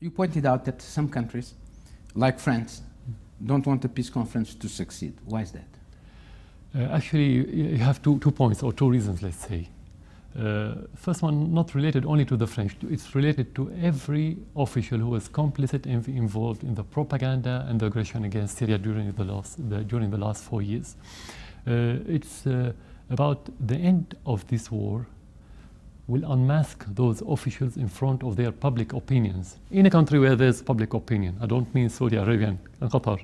You pointed out that some countries, like France, don't want the peace conference to succeed. Why is that? Actually, you have two points, or two reasons, let's say. First one, not related only to the French. It's related to every official who was complicit and involved in the propaganda and the aggression against Syria during the last 4 years. It's about the end of this war will unmask those officials in front of their public opinions. In a country where there's public opinion, I don't mean Saudi Arabia and Qatar,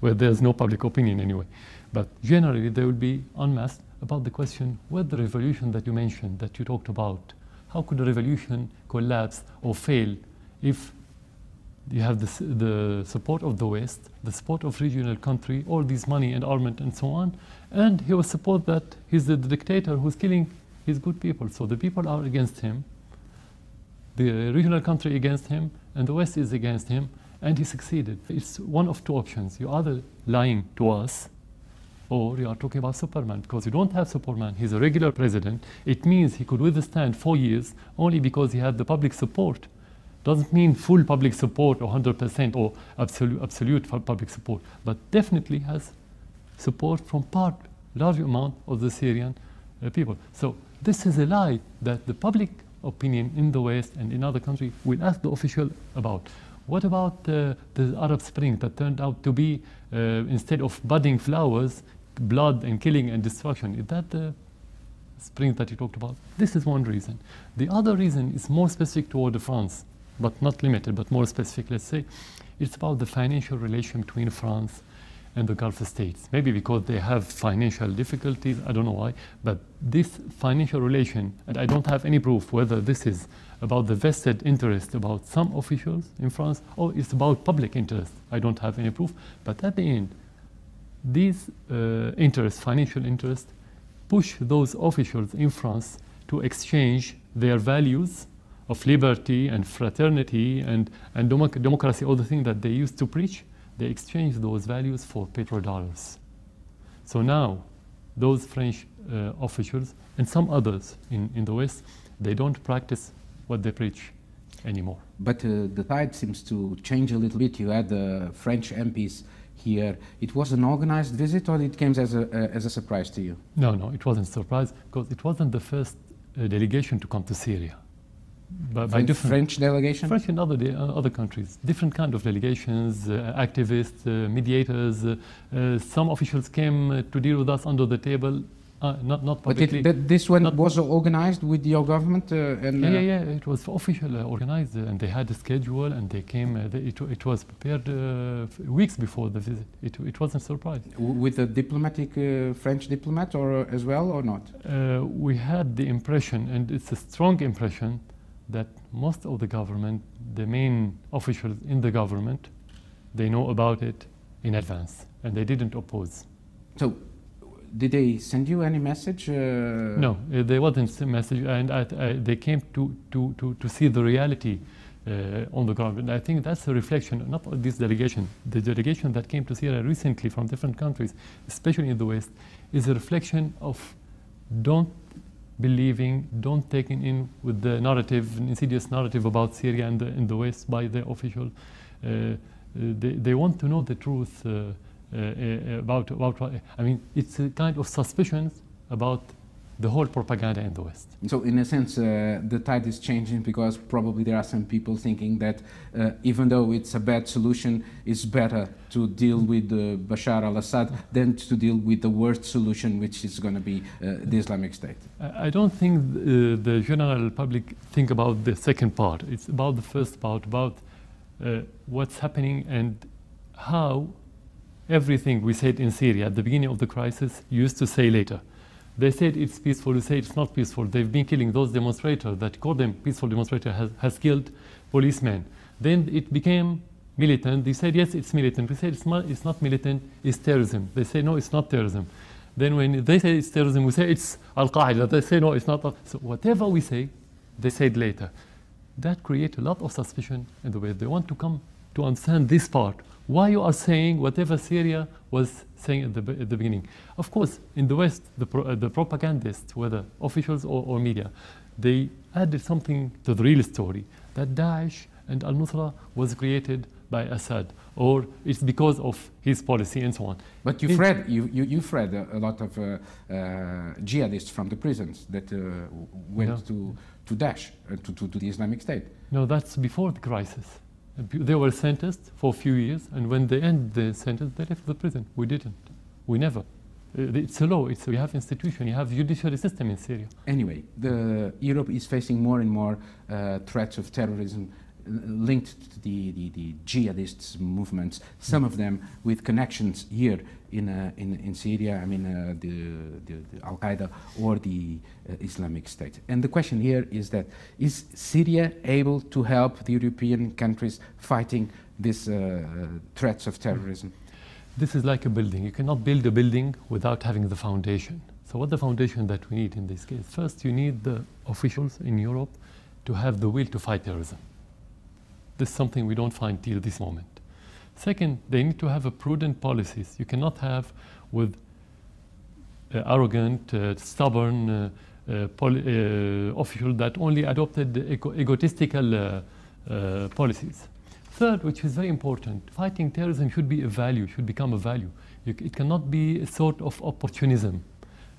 where there's no public opinion anyway, but generally they will be unmasked about the question, what the revolution that you mentioned, that you talked about, how could a revolution collapse or fail if you have the support of the West, the support of regional country, all this money and armament and so on, and he will support that he's the dictator who's killing his good people. So the people are against him, the regional country against him, and the West is against him, and he succeeded. It's one of two options. You're either lying to us, or you are talking about Superman, because you don't have Superman. He's a regular president. It means he could withstand 4 years only because he had the public support. Doesn't mean full public support or 100% or absolute public support, but definitely has support from large amount of the Syrian people. So this is a lie that the public opinion in the West and in other countries will ask the official about. What about the Arab Spring that turned out to be, instead of budding flowers, blood and killing and destruction? Is that the spring that you talked about? This is one reason. The other reason is more specific toward France, but not limited, but more specific, let's say. It's about the financial relation between France and the Gulf states. Maybe because they have financial difficulties, I don't know why, but this financial relation, and I don't have any proof whether this is about the vested interest about some officials in France, or it's about public interest. I don't have any proof, but at the end, these interests, financial interests, push those officials in France to exchange their values of liberty and fraternity and democracy, all the things that they used to preach. They exchange those values for petrodollars. So now, those French officials and some others in the West, they don't practice what they preach anymore. But the tide seems to change a little bit. You had the French MPs here. It was an organized visit, or it came as a surprise to you? No, it wasn't a surprise, because it wasn't the first delegation to come to Syria. But by different French delegation? French and other countries, different kind of delegations, activists, mediators. Some officials came to deal with us under the table, not publicly. But this one was organized with your government? Yeah, it was official organized, and they had a schedule, and they came. It was prepared weeks before the visit. It wasn't a surprise. With a diplomatic French diplomat, or as well, or not? We had the impression, and it's a strong impression, that most of the government, the main officials in the government, they know about it in advance, and they didn't oppose. So, did they send you any message? No, there wasn't a message, and they came to see the reality on the ground. And I think that's a reflection, not of this delegation. The delegation that came to Syria recently from different countries, especially in the West, is a reflection of don't taking in with the narrative, an insidious narrative about Syria and in the West by the official. They want to know the truth about I mean, it's a kind of suspicions about the whole propaganda in the West. So in a sense, the tide is changing, because probably there are some people thinking that even though it's a bad solution, it's better to deal with Bachar al-Assad than to deal with the worst solution, which is going to be the Islamic State. I don't think the general public think about the second part. It's about the first part, about what's happening and how everything we said in Syria at the beginning of the crisis used to say later. They said it's peaceful, we say it's not peaceful. They've been killing those demonstrators that call them peaceful demonstrators, has killed policemen. Then it became militant. They said, yes, it's militant. We said it's not militant, it's terrorism. They say, no, it's not terrorism. Then when they say it's terrorism, we say it's Al-Qaeda. They say, no, it's not. So whatever we say, they said later. That creates a lot of suspicion in the West. They want to come to understand this part. Why you are saying whatever Syria was saying at the beginning. Of course, in the West, the propagandists, whether officials or media, they added something to the real story, that Daesh and Al-Nusra was created by Assad, or it's because of his policy and so on. But you've read a lot of jihadists from the prisons that went to Daesh, to the Islamic State. No, that's before the crisis. They were sentenced for a few years, and when they end the sentence, they left the prison. We didn't. We never. It's a law. You have institution. You have judiciary system in Syria. Anyway, Europe is facing more and more threats of terrorism linked to the jihadist movements. Some of them with connections here in Syria. I mean, the Al-Qaeda or the Islamic State. And the question here is that: is Syria able to help the European countries fighting these threats of terrorism? This is like a building. You cannot build a building without having the foundation. So what the foundation that we need in this case? First, you need the officials in Europe to have the will to fight terrorism. This is something we don't find till this moment. Second, they need to have a prudent policies. You cannot have with arrogant, stubborn official that only adopted egotistical policies. Third, which is very important, fighting terrorism should be a value, should become a value. It cannot be a sort of opportunism.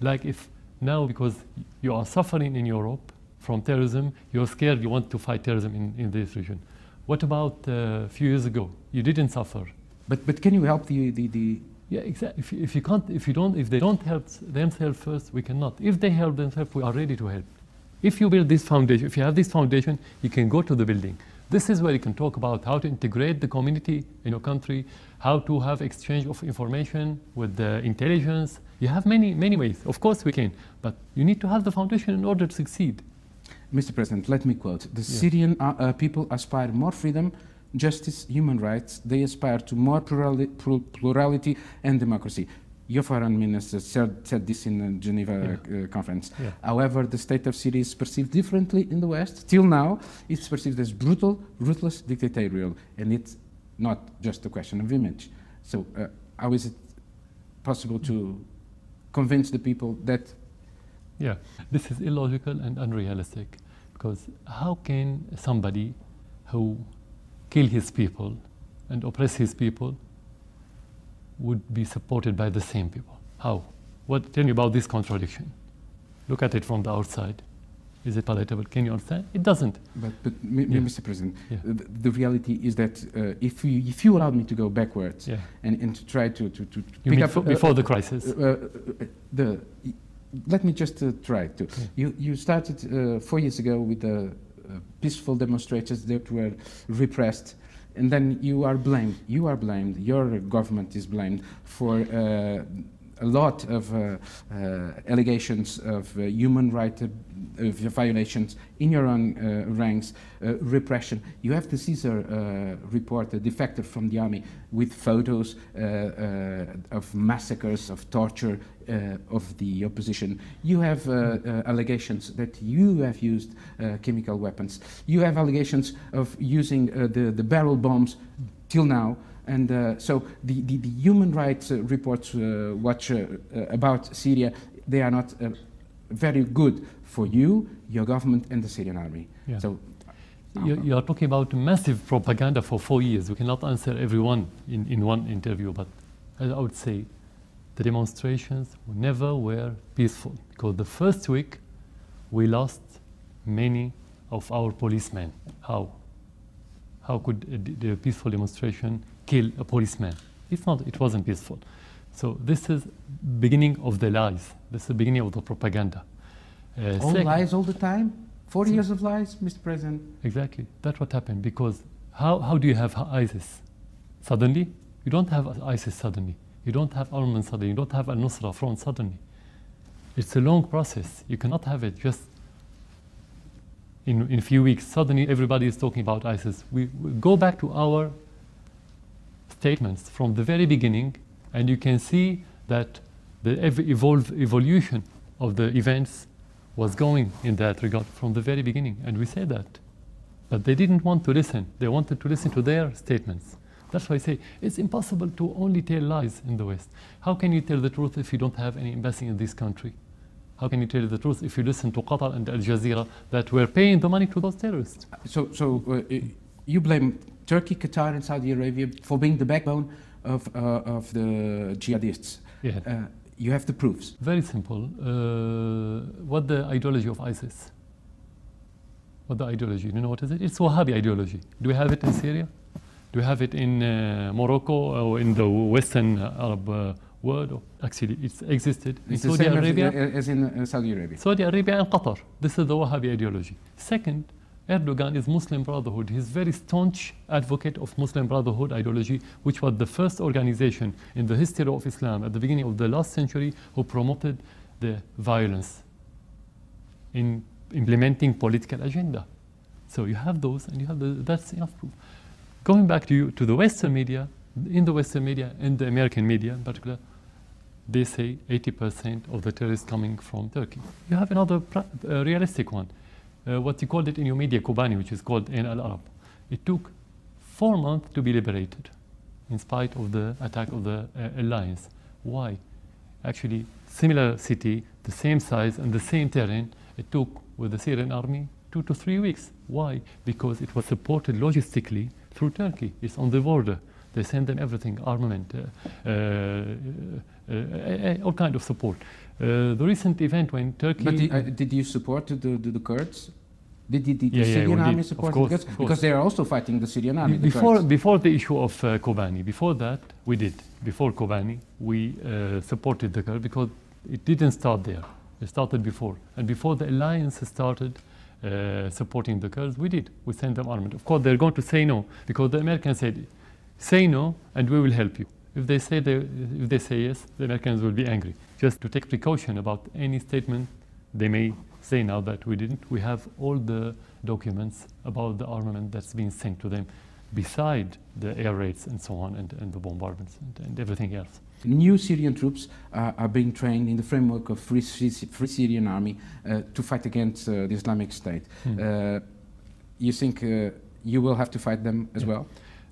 Like if now, because you are suffering in Europe from terrorism, you're scared, you want to fight terrorism in this region. What about a few years ago? You didn't suffer. But can you help the Yeah, exactly. If they don't help themselves first, we cannot. If they help themselves, we are ready to help. If you build this foundation, if you have this foundation, you can go to the building. This is where you can talk about how to integrate the community in your country, how to have exchange of information with the intelligence. You have many ways. Of course we can, but you need to have the foundation in order to succeed. Mr. President, let me quote: the Syrian people aspire more freedom, justice, human rights. They aspire to more plurality and democracy. Your foreign minister said this in the Geneva conference. Yeah. However, the state of Syria is perceived differently in the West. Till now, it's perceived as brutal, ruthless, dictatorial, and it's not just a question of image. So how is it possible to convince the people that... Yeah, this is illogical and unrealistic, because how can somebody who kill his people and oppress his people would be supported by the same people? How? Tell me about this contradiction. Look at it from the outside. Is it palatable? Can you understand? It doesn't. But Mr. President, the reality is that if you allowed me to go backwards and to try to pick up... before the crisis? Let me just try to. You started 4 years ago with the peaceful demonstrations that were repressed, and then you are blamed. Your government is blamed for a lot of allegations of human rights violations in your own ranks, repression. You have the Caesar report, a defector from the army, with photos of massacres, of torture of the opposition. You have allegations that you have used chemical weapons. You have allegations of using the barrel bombs till now. And so the human rights reports about Syria, they are not very good for you, your government, and the Syrian army. Yeah. So you are talking about massive propaganda for 4 years. We cannot answer everyone in one interview, but I would say the demonstrations never were peaceful, because the first week we lost many of our policemen. How? How could the peaceful demonstration kill a policeman? It wasn't peaceful. So this is beginning of the lies. This is the beginning of the propaganda. All lies all the time? 40 years of lies, Mr. President? Exactly. That's what happened. Because how do you have ISIS? Suddenly? You don't have ISIS suddenly. You don't have armament suddenly. You don't have Al-Nusra front suddenly. It's a long process. You cannot have it just in a few weeks. Suddenly everybody is talking about ISIS. We go back to our statements from the very beginning, and you can see that the evolution of the events was going in that regard from the very beginning, and we said that. But they didn't want to listen. They wanted to listen to their statements. That's why I say it's impossible to only tell lies in the West. How can you tell the truth if you don't have any embassy in this country? How can you tell the truth if you listen to Qatar and Al Jazeera that were paying the money to those terrorists? So You blame Turkey, Qatar and Saudi Arabia for being the backbone of the jihadists. Yeah. You have the proofs. Very simple. What the ideology of ISIS? What the ideology? You know what is it? It's Wahhabi ideology. Do we have it in Syria? Do we have it in Morocco or in the Western Arab world? Actually, it's existed in Saudi Arabia. As in Saudi Arabia. Saudi Arabia and Qatar. This is the Wahhabi ideology. Second, Erdogan is Muslim Brotherhood. He's very staunch advocate of Muslim Brotherhood ideology, which was the first organization in the history of Islam at the beginning of the last century who promoted the violence in implementing political agenda. So you have those, and you have that's enough proof. Going back to the Western media, in the Western media and the American media in particular, they say 80% of the terrorists coming from Turkey. You have another realistic one. What you called it in your media, Kobani, which is called in Al-Arab. It took 4 months to be liberated, in spite of the attack of the alliance. Why? Actually, similar city, the same size and the same terrain, it took with the Syrian army 2 to 3 weeks. Why? Because it was supported logistically through Turkey. It's on the border. They send them everything, armament, all kind of support. The recent event when Turkey... But did you support the Kurds? Did the Yeah, Syrian we army did. support Of course, the Kurds? of course. Because they are also fighting the Syrian army, the Before Kurds. the issue of Kobani, before that, we did. Before Kobani, we supported the Kurds because it didn't start there. It started before. And before the alliance started supporting the Kurds, we did. We sent them armament. Of course, they're going to say no, because the Americans said, say no, and we will help you. If they say yes, the Americans will be angry. Just to take precaution about any statement they may say now that we didn't. We have all the documents about the armament that's been sent to them, beside the air raids and so on, and the bombardments and everything else. New Syrian troops are being trained in the framework of Free Syrian Army to fight against the Islamic State. You think you will have to fight them as well?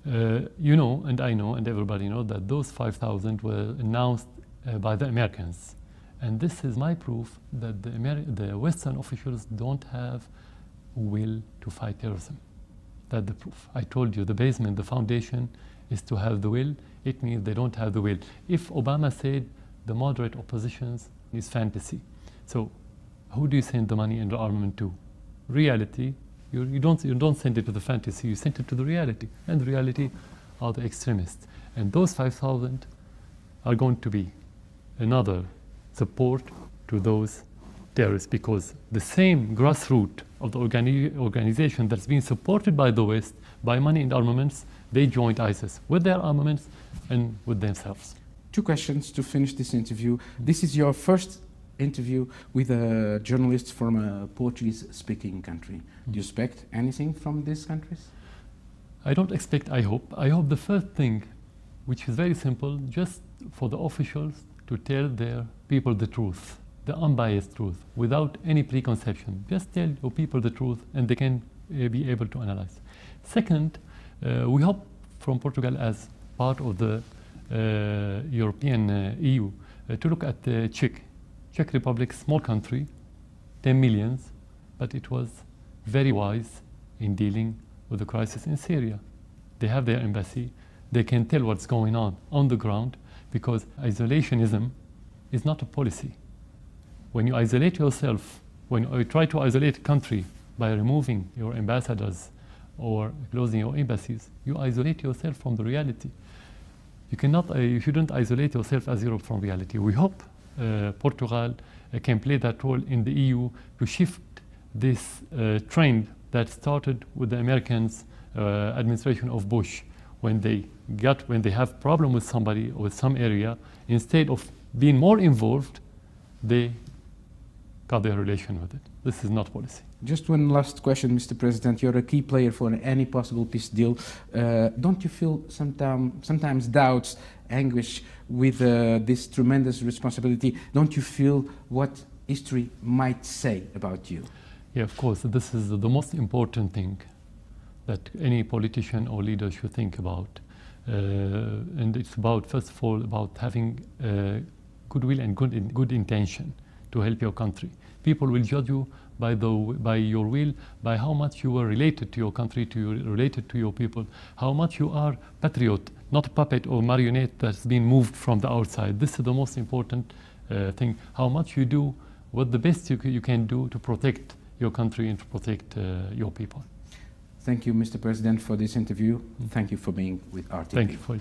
You know, and I know, and everybody knows that those 5,000 were announced by the Americans. And this is my proof that the Western officials don't have will to fight terrorism. That's the proof. I told you, the basement, the foundation is to have the will. It means they don't have the will. If Obama said the moderate oppositions is fantasy, so who do you send the money and the armament to? Reality. You don't send it to the fantasy, you send it to the reality. And the reality are the extremists. And those 5,000 are going to be another support to those terrorists, because the same grassroots of the organization that's been supported by the West, by money and armaments, they joined ISIS with their armaments and with themselves. 2 questions to finish this interview. This is your first interview with a journalist from a Portuguese-speaking country. Do you expect anything from these countries? I don't expect, I hope. I hope the first thing, which is very simple, just for the officials to tell their people the truth, the unbiased truth, without any preconception. Just tell your people the truth and they can be able to analyze. Second, we hope from Portugal as part of the European EU to look at the Czech Republic, small country, 10 million, but it was very wise in dealing with the crisis in Syria. They have their embassy. They can tell what's going on the ground, because isolationism is not a policy. When you isolate yourself, when you try to isolate a country by removing your ambassadors or closing your embassies, you isolate yourself from the reality. You shouldn't isolate yourself as Europe from reality. We hope Portugal can play that role in the EU to shift this trend that started with the Americans' administration of Bush. When they have problem with somebody or with some area, instead of being more involved, they cut their relation with it. This is not policy. Just one last question, Mr. President. You're a key player for any possible peace deal. Don't you feel sometimes doubts, anguish with this tremendous responsibility? Don't you feel what history might say about you? Yeah, of course. This is the most important thing that any politician or leader should think about. And it's about, first of all, about having goodwill and good intention to help your country. People will judge you by your will, by how much you are related to your country, related to your people, how much you are patriot, not a puppet or marionette that's been moved from the outside. This is the most important thing. How much you do, what the best you can do to protect your country and to protect your people. Thank you, Mr. President, for this interview. Thank you for being with RTP. Thank you for